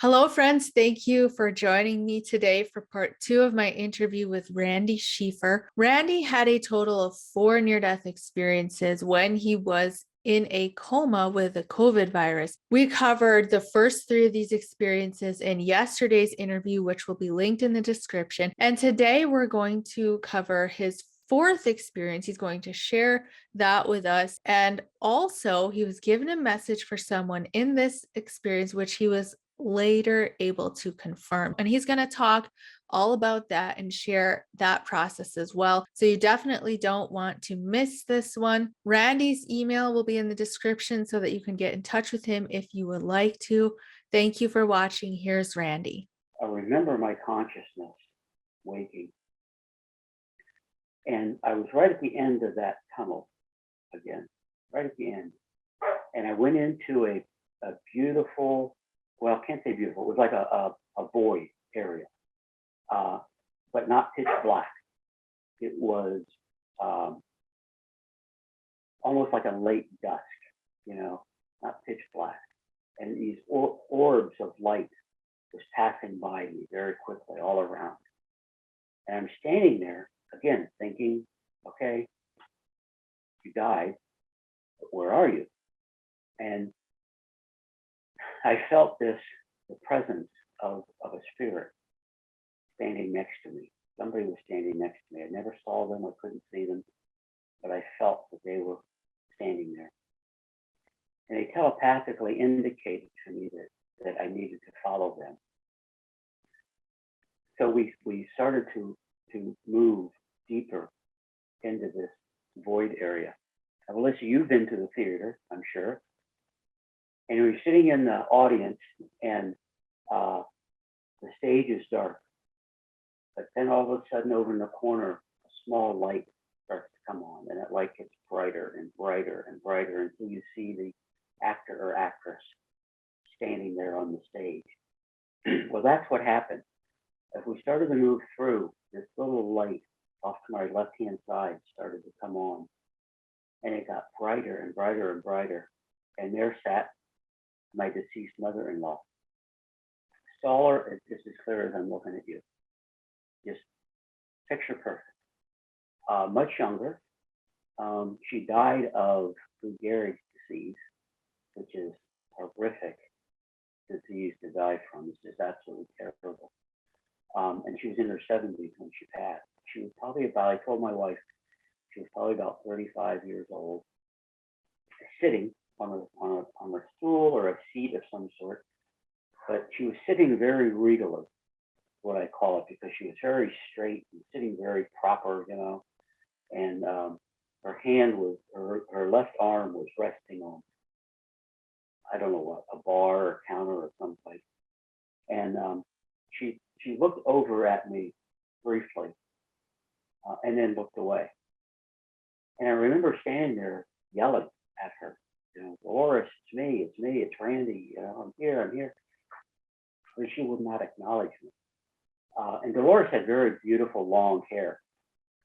Hello, friends. Thank you for joining me today for part 2 of my interview with Randy Schiefer. Randy had a total of 4 near-death experiences when he was in a coma with the COVID virus. We covered the first 3 of these experiences in yesterday's interview, which will be linked in the description. And today we're going to cover his 4th experience. He's going to share that with us. And also, he was given a message for someone in this experience, which he was later able to confirm. And he's going to talk all about that and share that process as well. So you definitely don't want to miss this one. Randy's email will be in the description so that you can get in touch with him if you would like to. Thank you for watching. Here's Randy. I remember my consciousness waking. And I was right at the end of that tunnel again, right at the end. And I went into a beautiful, well, I can't say beautiful, it was like a void area, but not pitch black. It was almost like a late dusk, not pitch black. And these orbs of light was passing by me very quickly all around. And I'm standing there, again, thinking, okay, you died, but where are you? And I felt the presence of a spirit standing next to me. Somebody was standing next to me. I never saw them, I couldn't see them, but I felt that they were standing there. And they telepathically indicated to me that I needed to follow them. So we started to move deeper into this void area. Now, Melissa, you've been to the theater, I'm sure. And we were sitting in the audience, and the stage is dark. But then all of a sudden, over in the corner, a small light starts to come on, and that light gets brighter and brighter and brighter until you see the actor or actress standing there on the stage. Well, that's what happened. As we started to move through, this little light off to my left-hand side started to come on, and it got brighter and brighter and brighter. And there sat my deceased mother-in-law. Saw her just as clear as I'm looking at you. Just picture perfect. Much younger. She died of Lou Gehrig's disease, which is a horrific disease to die from. It's just absolutely terrible. And she was in her 70s when she passed. She was probably about, I told my wife, she was probably about 35 years old, sitting on a stool or a seat of some sort. But she was sitting very regally, what I call it, because she was very straight and sitting very proper, and her hand was, her left arm was resting on, I don't know what, a bar or counter or someplace. And she looked over at me briefly and then looked away. And I remember standing there yelling at her, Dolores, it's me, it's Randy, I'm here. But she would not acknowledge me. And Dolores had very beautiful long hair,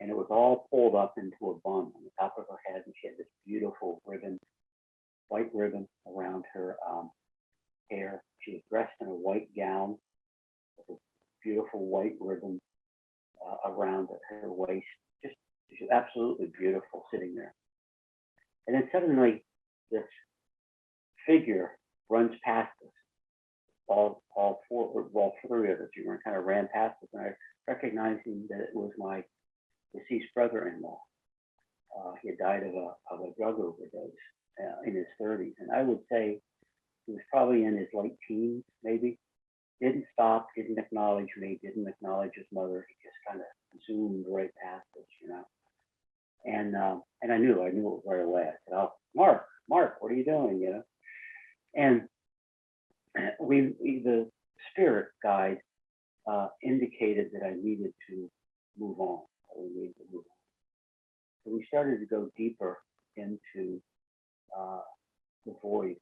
and it was all pulled up into a bun on the top of her head, and she had this beautiful ribbon, white ribbon around her hair. She was dressed in a white gown with a beautiful white ribbon around her waist. She was absolutely beautiful sitting there. And then suddenly this figure runs past us. All three of us. We kind of ran past us, and I recognized that it was my deceased brother-in-law. He had died of a drug overdose in his 30s, and I would say he was probably in his late teens, maybe. Didn't stop, didn't acknowledge me, didn't acknowledge his mother. He just kind of zoomed right past us, And I knew it right away. I said, "Oh, Mark, what are you doing?" And the spirit guide indicated that I needed to move on. So we started to go deeper into the void,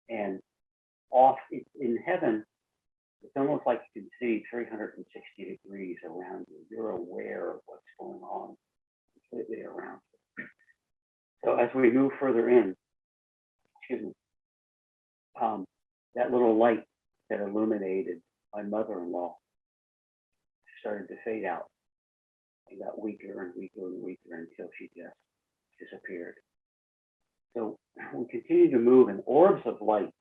and off in heaven. It's almost like you can see 360 degrees around you. You're aware of what's going on completely around you. So as we move further in, that little light that illuminated my mother-in-law started to fade out and got weaker and weaker and weaker until she just disappeared. So we continued to move, and orbs of light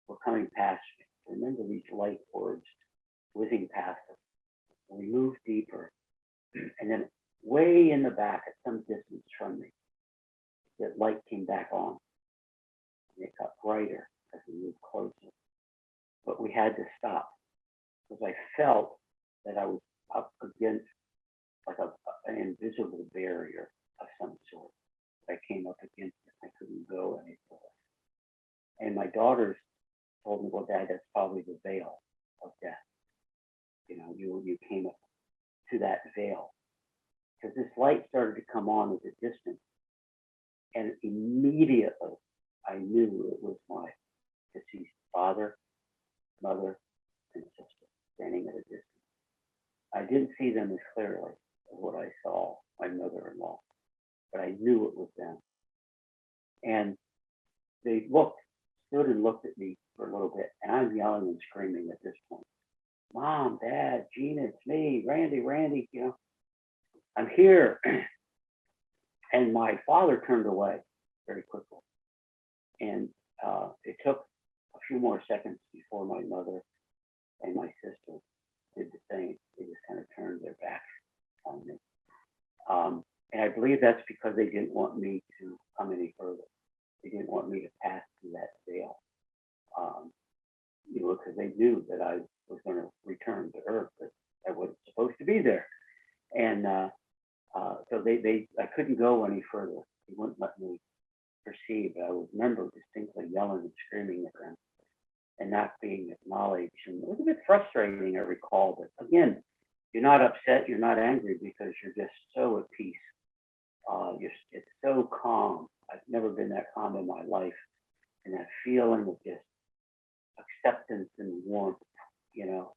were coming past me. Remember these light orbs whizzing past us. And we moved deeper, and then way in the back, at some distance from me, that light came back on, and it got brighter as we moved closer. But we had to stop because I felt that I was up against like an invisible barrier of some sort. I came up against it. I couldn't go any further. And my daughters told me, well, Dad, that's probably the veil of death. You know, you came up to that veil. Because this light started to come on at a distance. And immediately I knew it was my deceased father, mother, and sister standing at a distance. I didn't see them as clearly as what I saw my mother-in-law, but I knew it was them. And they stood and looked at me for a little bit, and I'm yelling and screaming at this point. Mom, Dad, Gina, it's me, Randy, you know, I'm here. And my father turned away very quickly. And it took a few more seconds before my mother and my sister did the same. They just kind of turned their backs on me. And I believe that's because they didn't want me to come any further. They didn't want me to pass through that veil. You know, because they knew that I was going to return to Earth, that I wasn't supposed to be there. And so I couldn't go any further. They wouldn't let me proceed. But I remember distinctly yelling and screaming at them and not being acknowledged. And it was a bit frustrating, I recall. But again, you're not upset, you're not angry because you're just so at peace. It's so calm. I've never been that calm in my life. And that feeling of just acceptance and warmth, you know.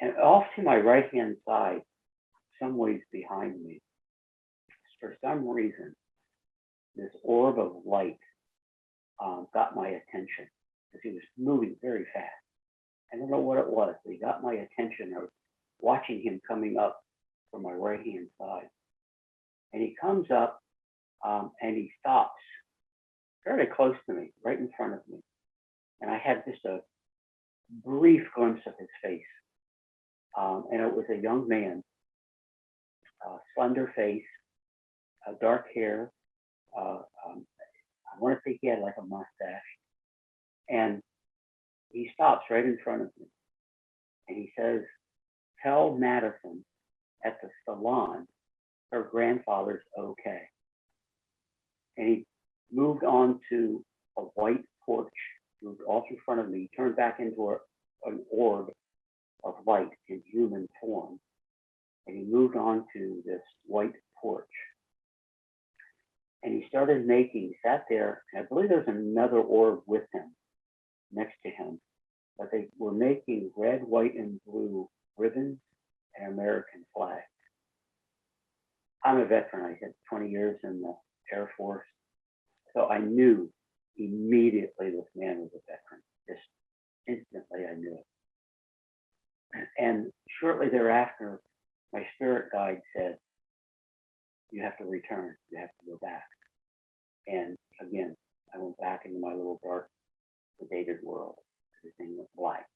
And off to my right-hand side, some ways behind me, for some reason, this orb of light got my attention because he was moving very fast. I don't know what it was, but he got my attention. I was watching him coming up from my right-hand side. And he comes up and he stops fairly close to me, right in front of me. And I had just a brief glimpse of his face. And it was a young man, slender face, dark hair. I want to think he had like a mustache. And he stops right in front of me. And he says, tell Madison at the salon her grandfather's okay. And he moved on to a white porch, moved all through front of me, turned back into an orb of light in human form. And he moved on to this white porch. And he started sat there, and I believe there was another orb with him, next to him. But they were making red, white, and blue ribbons and American flags. I'm a veteran. I had 20 years in the Air Force. So I knew immediately this man was a veteran. Just instantly I knew it. And shortly thereafter, my spirit guide said, you have to return. You have to go back. And again, I went back into my little dark, sedated world. Everything was black.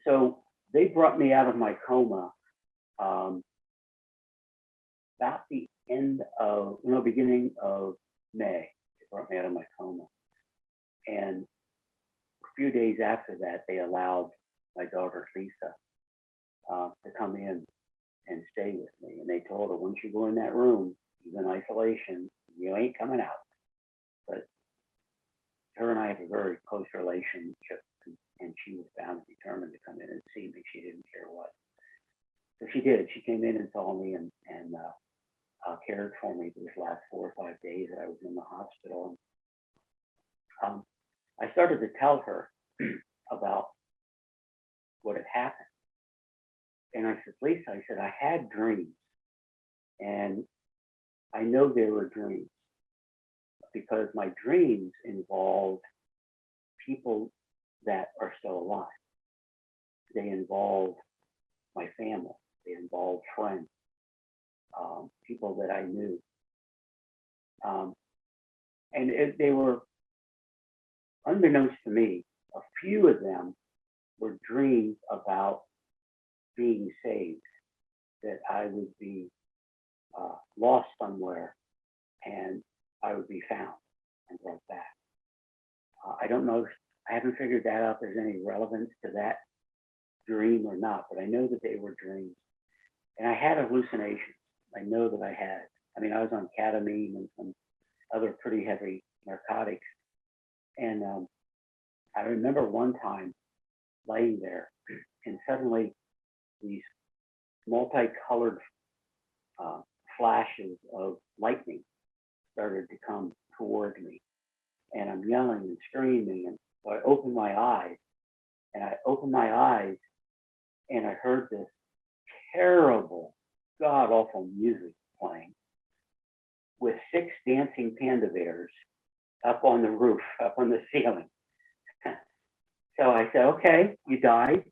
So they brought me out of my coma about the beginning of May. They brought me out of my coma. And a few days after that, they allowed my daughter Lisa to come in and stay with me. And they told her, once you go in that room, you're in isolation, you ain't coming out. But her and I have a very close relationship, and she was bound and determined to come in and see me. She didn't care what. So she did. She came in and saw me and cared for me these last 4 or 5 days that I was in the hospital. And, I started to tell her about what had happened. And I said, Lisa, I said, I had dreams. And I know they were dreams. because my dreams involved people that are still alive. They involve my family. They involve friends, people that I knew. They were, unbeknownst to me, a few of them were dreams about being saved, that I would be lost somewhere and I would be found and brought back. I don't know, I haven't figured that out if there's any relevance to that dream or not, but I know that they were dreams. And I had hallucinations. I know that I had. I mean, I was on ketamine and some other pretty heavy narcotics. And I remember one time laying there and suddenly these multicolored flashes of lightning started to come toward me. And I'm yelling and screaming. And so I opened my eyes and I heard this terrible, god-awful music playing with 6 dancing panda bears up on the roof, up on the ceiling. So I said, okay, you died.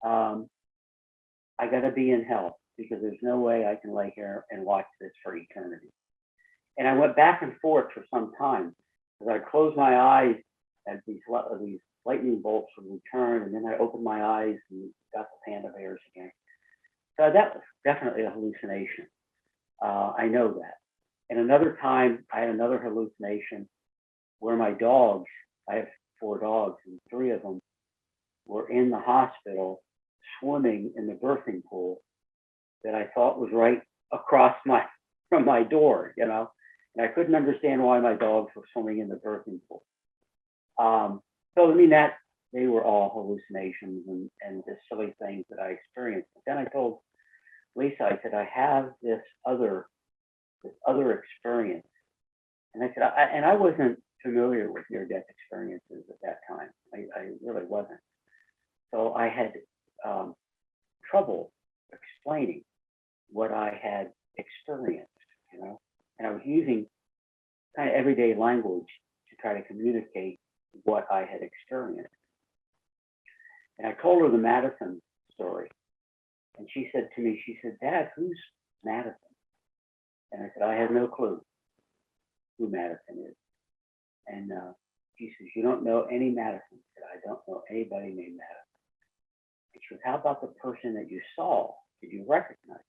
I got to be in hell because there's no way I can lay here and watch this for eternity. And I went back and forth for some time as I closed my eyes as these lightning bolts would return, and then I opened my eyes and got the panda bears again. So that was definitely a hallucination. I know that. And another time, I had another hallucination where my dogs, I have 4 dogs, and 3 of them were in the hospital swimming in the birthing pool that I thought was right across from my door, you know. And I couldn't understand why my dogs were swimming in the birthing pool. So I mean that they were all hallucinations and just silly things that I experienced. But then I told Lisa, I said, I have this other experience. And I said, I wasn't familiar with near-death experiences at that time. I really wasn't. So I had trouble explaining what I had experienced, you know, and I was using kind of everyday language to try to communicate what I had experienced. And I told her the Madison story. And she said to me, she said, Dad, who's Madison? And I said, I have no clue who Madison is. And she says, you don't know any Madison? I said, I don't know anybody named Madison. And she goes, how about the person that you saw? Did you recognize him?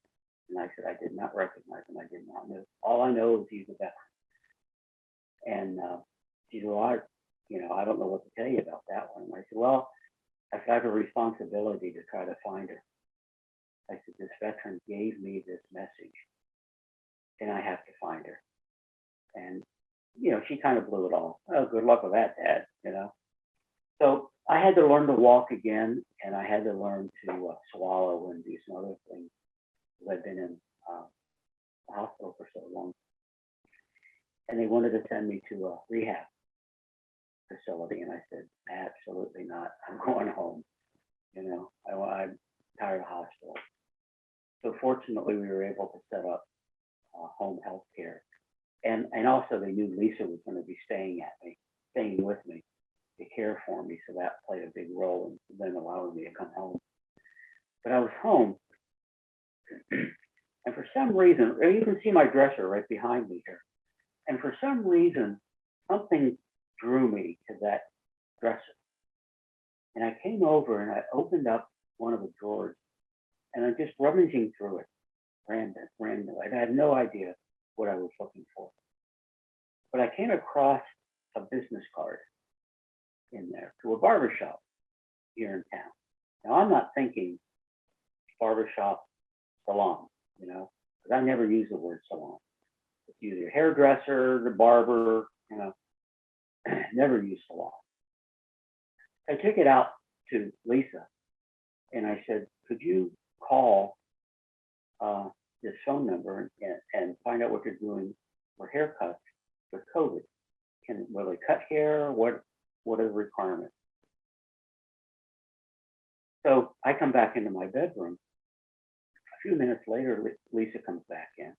And I said, I did not recognize him. I did not know. All I know is he's a veteran. And she said, well, I don't know what to tell you about that one. And I said, well, I have a responsibility to try to find her. I said, this veteran gave me this message, and I have to find her. And, you know, she kind of blew it off. Oh, good luck with that, Dad, you know. So I had to learn to walk again, and I had to learn to swallow and do some other things because I've been in the hospital for so long. And they wanted to send me to a rehab facility, and I said, absolutely not. I'm going home. You know, I'm tired of hospital. So fortunately, we were able to set up home health care. And also they knew Lisa was going to be staying with me to care for me. So that played a big role in them allowing me to come home. But I was home, and for some reason, you can see my dresser right behind me here. And for some reason, something drew me to that dresser. And I came over and I opened up one of the drawers, and I'm just rummaging through it randomly. I had no idea what I was looking for. But I came across a business card in there to a barbershop here in town. Now, I'm not thinking barbershop salon, you know, because I never use the word salon. It's either hairdresser, the barber, you know, never use salon. I took it out to Lisa and I said, could you call this phone number and find out what you're doing for haircuts with COVID? Will they cut hair? What are the requirements? So I come back into my bedroom. A few minutes later, Lisa comes back in.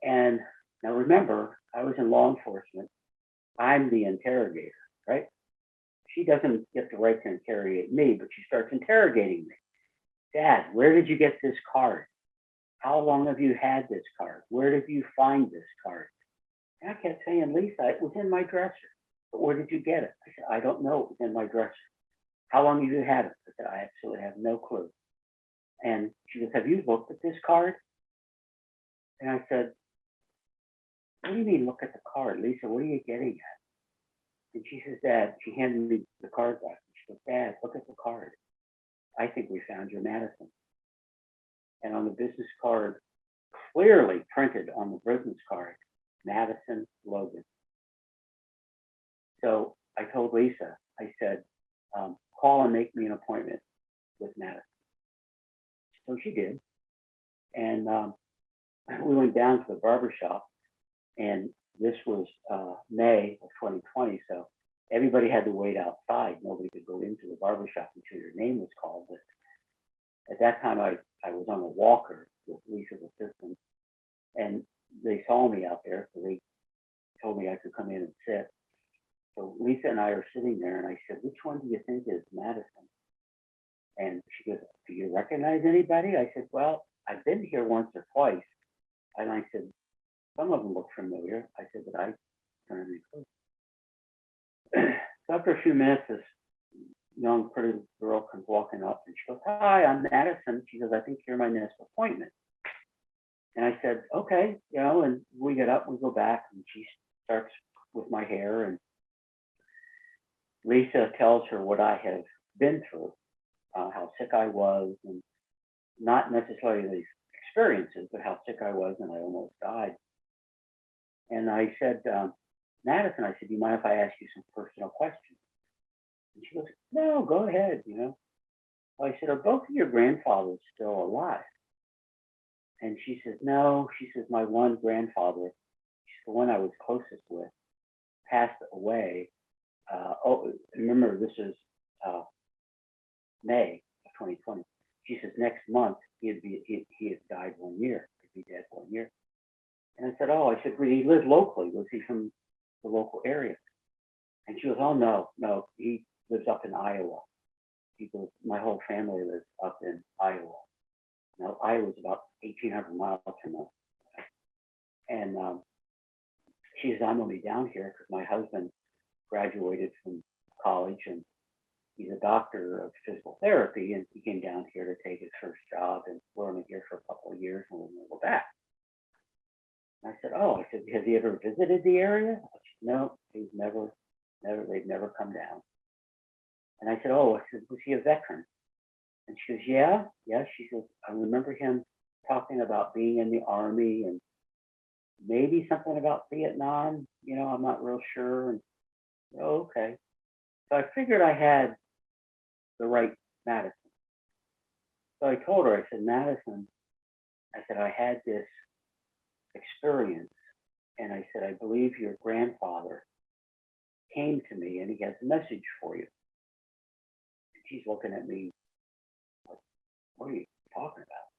And Now remember, I was in law enforcement. I'm the interrogator, right? She doesn't get the right to interrogate me, but she starts interrogating me. Dad, where did you get this card? How long have you had this card? Where did you find this card? And I kept saying, Lisa, it was in my dresser. But where did you get it? I said, I don't know. It was in my dresser. How long have you had it? I said, I absolutely have no clue. And she goes, have you looked at this card? And I said, what do you mean look at the card? Lisa, what are you getting at? And she says, Dad, she handed me the card back. She goes, Dad, look at the card. I think we found your Madison. And on the business card, clearly printed on the business card, Madison Logan. So I told Lisa, I said, call and make me an appointment with Madison. So she did. And we went down to the barbershop, and this was May of 2020. So everybody had to wait outside. Nobody could go into the barbershop until your name was called. But at that time, I was on a walker with Lisa's assistant, and they saw me out there, so they told me I could come in and sit. So Lisa and I are sitting there, and I said, which one do you think is Madison? And she goes, do you recognize anybody? I said, well, I've been here once or twice. And I said, some of them look familiar. I said, but I don't have any clue. So after a few minutes, this young, pretty girl comes walking up, and she goes, hi, I'm Madison. She goes, I think you're my next appointment. And I said, okay, and we get up, we go back, and she starts with my hair, and Lisa tells her what I have been through, how sick I was, and not necessarily these experiences, but how sick I was, and I almost died. And I said, Madison, I said, do you mind if I ask you some personal questions? And she goes, no, go ahead, Well, I said, are both of your grandfathers still alive? And she says, no. She says, my one grandfather, she's the one I was closest with, passed away. Remember, this is May of 2020. She says, next month, he had died 1 year. He'd be dead 1 year. And I said, oh, I said, he lived locally. Was he from the local area? And she goes, oh, no, he lives up in Iowa. He goes, my whole family lives up in Iowa. Now, Iowa's about 1,800 miles from us. And she says, I'm only down here because my husband graduated from college, and he's a doctor of physical therapy, and he came down here to take his first job, and we're only here for a couple of years, and we're going to go back. And I said, oh, I said, has he ever visited the area? Said, no, he's never, they've never come down. And I said, oh, I said, was he a veteran? And she goes, yeah. She says, I remember him talking about being in the Army and maybe something about Vietnam. I'm not real sure. And oh, okay. So I figured I had the right Madison. So I told her, I said, Madison, I said, I had this experience, and I said, I believe your grandfather came to me and he has a message for you. And she's looking at me like, what are you talking about?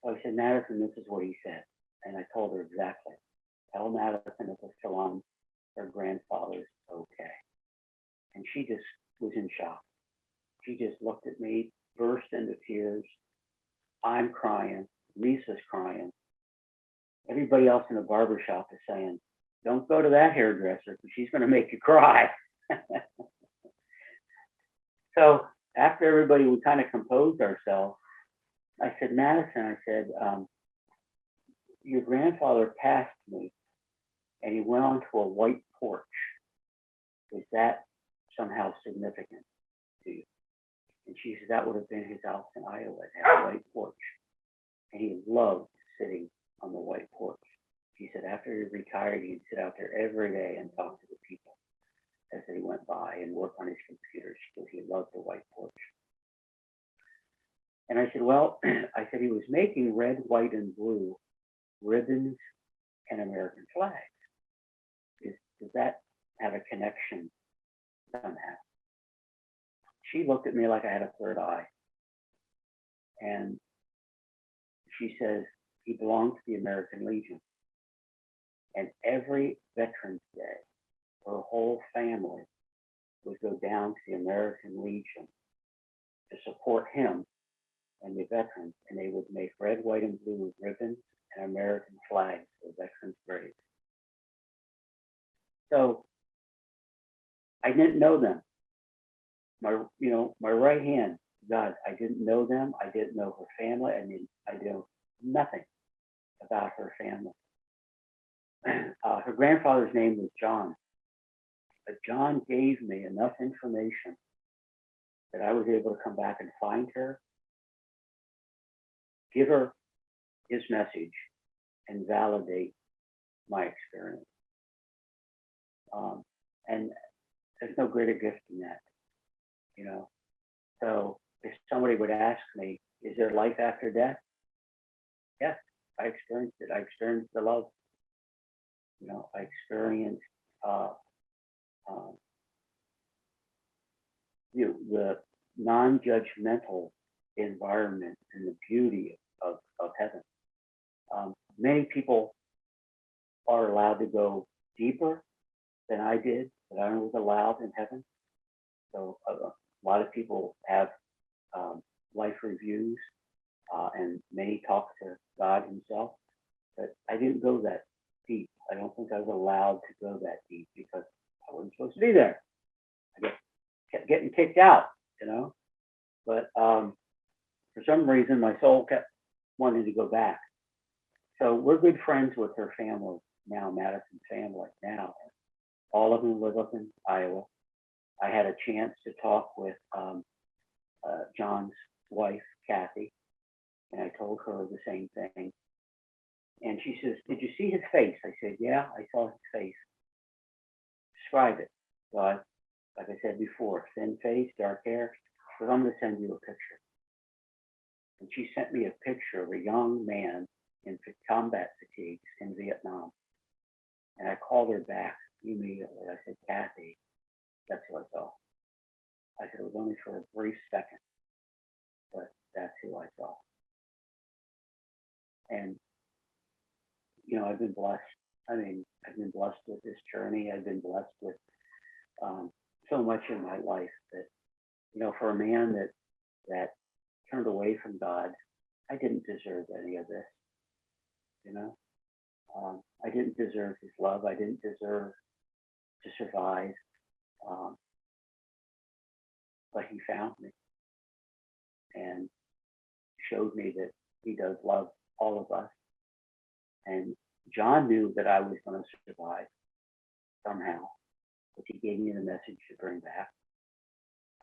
So I said, Madison, this is what he said. And I told her exactly. Tell Madison if it's still on, her grandfather's okay. And she just was in shock. She just looked at me, burst into tears. I'm crying. Lisa's crying. Everybody else in the barbershop is saying, don't go to that hairdresser because she's going to make you cry. So after everybody, we kind of composed ourselves. I said, Madison, I said, your grandfather passed me and he went onto a white porch. Is that somehow significant to you? And she said, that would have been his house in Iowa. It had a white porch. And he loved sitting on the white porch. She said, after he retired, he'd sit out there every day and talk to the people as they went by and work on his computer. She said, he loved the white porch. And I said, well, I said, he was making red, white, and blue ribbons and American flags. Does that have a connection somehow? She looked at me like I had a third eye. And she says, he belonged to the American Legion. And every Veterans Day, her whole family would go down to the American Legion to support him and the veterans, and they would make red, white, and blue ribbons and American flags for veterans' graves. So I didn't know them. My right hand, God, I didn't know them. I didn't know her family. I knew nothing about her family. Her grandfather's name was John, but John gave me enough information that I was able to come back and find her, give her his message, and validate my experience. And there's no greater gift than that, you know. So if somebody would ask me, is there life after death? Yes, I experienced it. I experienced the love. You know, I experienced the non-judgmental environment and the beauty of heaven. Many people are allowed to go deeper than I did, that I was allowed in heaven. So a lot of people have life reviews, and many talk to God himself, but I didn't go that deep. I don't think I was allowed to go that deep because I wasn't supposed to be there. I kept getting kicked out, you know. But for some reason, my soul kept wanting to go back. So we're good friends with her family now, Madison's family now. All of them live up in Iowa. I had a chance to talk with John's wife, Kathy, and I told her the same thing. And she says, did you see his face? I said, yeah, I saw his face. Describe it. So like I said before, thin face, dark hair. So I'm going to send you a picture. And she sent me a picture of a young man in combat fatigues in Vietnam. And I called her back immediately. I said, Kathy, that's who I saw. I said, it was only for a brief second, but that's who I saw. And, you know, I've been blessed. I mean, I've been blessed with this journey. I've been blessed with so much in my life that, you know, for a man that turned away from God, I didn't deserve any of this, you know. I didn't deserve his love. I didn't deserve to survive. But he found me and showed me that he does love all of us. And John knew that I was going to survive somehow, but he gave me the message to bring back.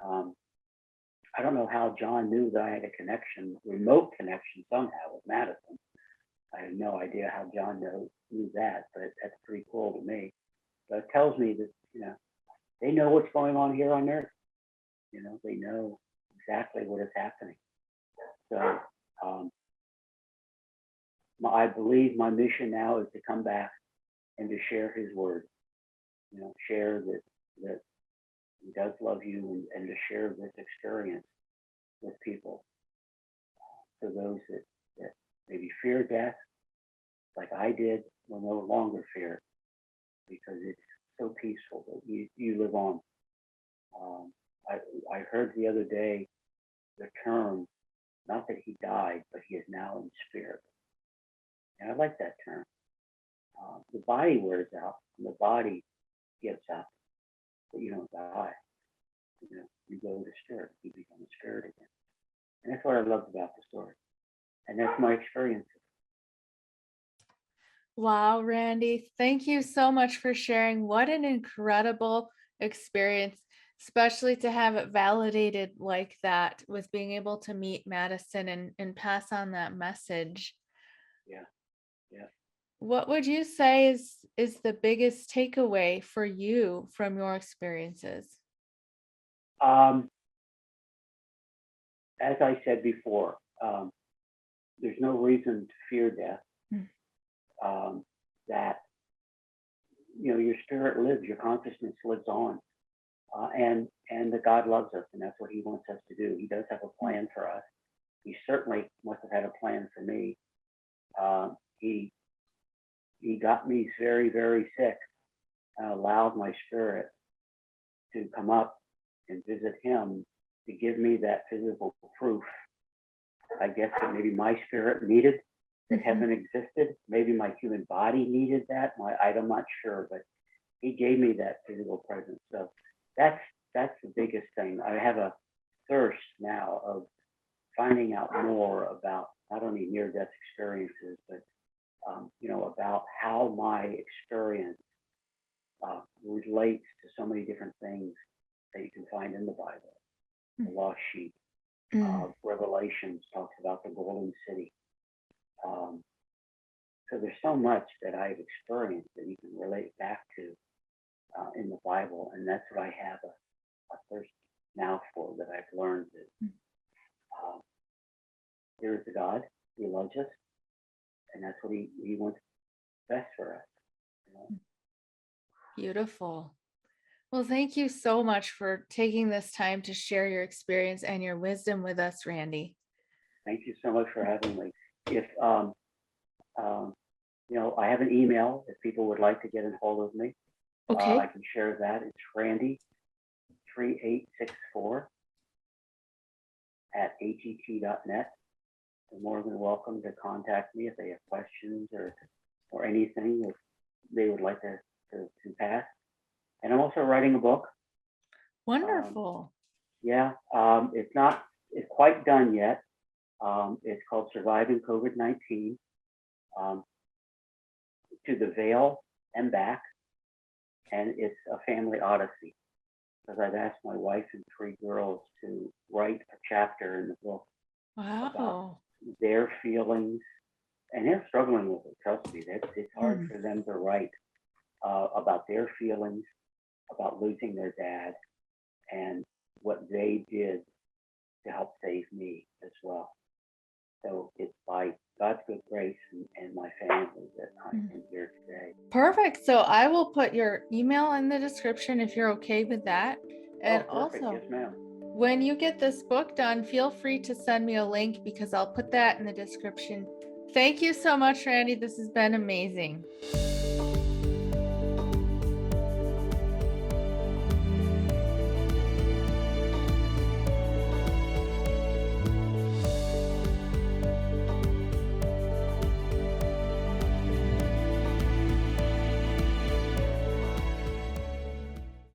I don't know how John knew that I had a connection, remote connection somehow with Madison. I have no idea how John knew that, but that's pretty cool to me. But it tells me that, you know, they know what's going on here on Earth. You know, they know exactly what is happening. So I believe my mission now is to come back and to share his word. You know, share that he does love you, and to share this experience with people. For those that maybe fear death, like I did, will no longer fear, because it's so peaceful that you live on. I heard the other day the term, not that he died, but he is now in spirit. And I like that term. The body wears out, and the body gives up, but you don't die. You know, you go to spirit, you become a spirit again. And that's what I loved about the story. And that's my experience. Wow, Randy, thank you so much for sharing. What an incredible experience, especially to have it validated like that, with being able to meet Madison and pass on that message. Yeah, yeah. What would you say is the biggest takeaway for you from your experiences? As I said before, there's no reason to fear death. That, you know, your spirit lives, your consciousness lives on, and that God loves us, and that's what he wants us to do. He does have a plan for us. He certainly must have had a plan for me. He he got me very, very sick. I allowed my spirit to come up and visit him to give me that physical proof. I guess that maybe my spirit needed that heaven existed. Maybe my human body needed that. I'm not sure, but he gave me that physical presence. So that's the biggest thing. I have a thirst now of finding out more about not only near-death experiences, but about how my experience relates to so many different things that you can find in the Bible. The lost sheep, Revelations talks about the golden city. So there's so much that I've experienced that you can relate back to in the Bible, and that's what I have a thirst now for, that I've learned that there is a God. He loves us, and that's what he wants best for us. You know? Beautiful. Well, thank you so much for taking this time to share your experience and your wisdom with us, Randy. Thank you so much for having me. If I have an email if people would like to get in hold of me. Okay. I can share that. It's Randy3864 at att.net. They're more than welcome to contact me if they have questions or anything that they would like to pass. And I'm also writing a book. Wonderful. It's quite done yet. It's called Surviving COVID-19 to the Veil and Back. And it's a family odyssey, because I've asked my wife and 3 girls to write a chapter in the book about their feelings. And they're struggling with it, trust me. It's hard for them to write about their feelings, about losing their dad, and what they did to help save me as well. So it's by God's good grace and my family that I'm here today. Perfect. So I will put your email in the description if you're okay with that. And perfect. also, yes, ma'am. when you get this book done, feel free to send me a link, because I'll put that in the description. Thank you so much, Randy. This has been amazing.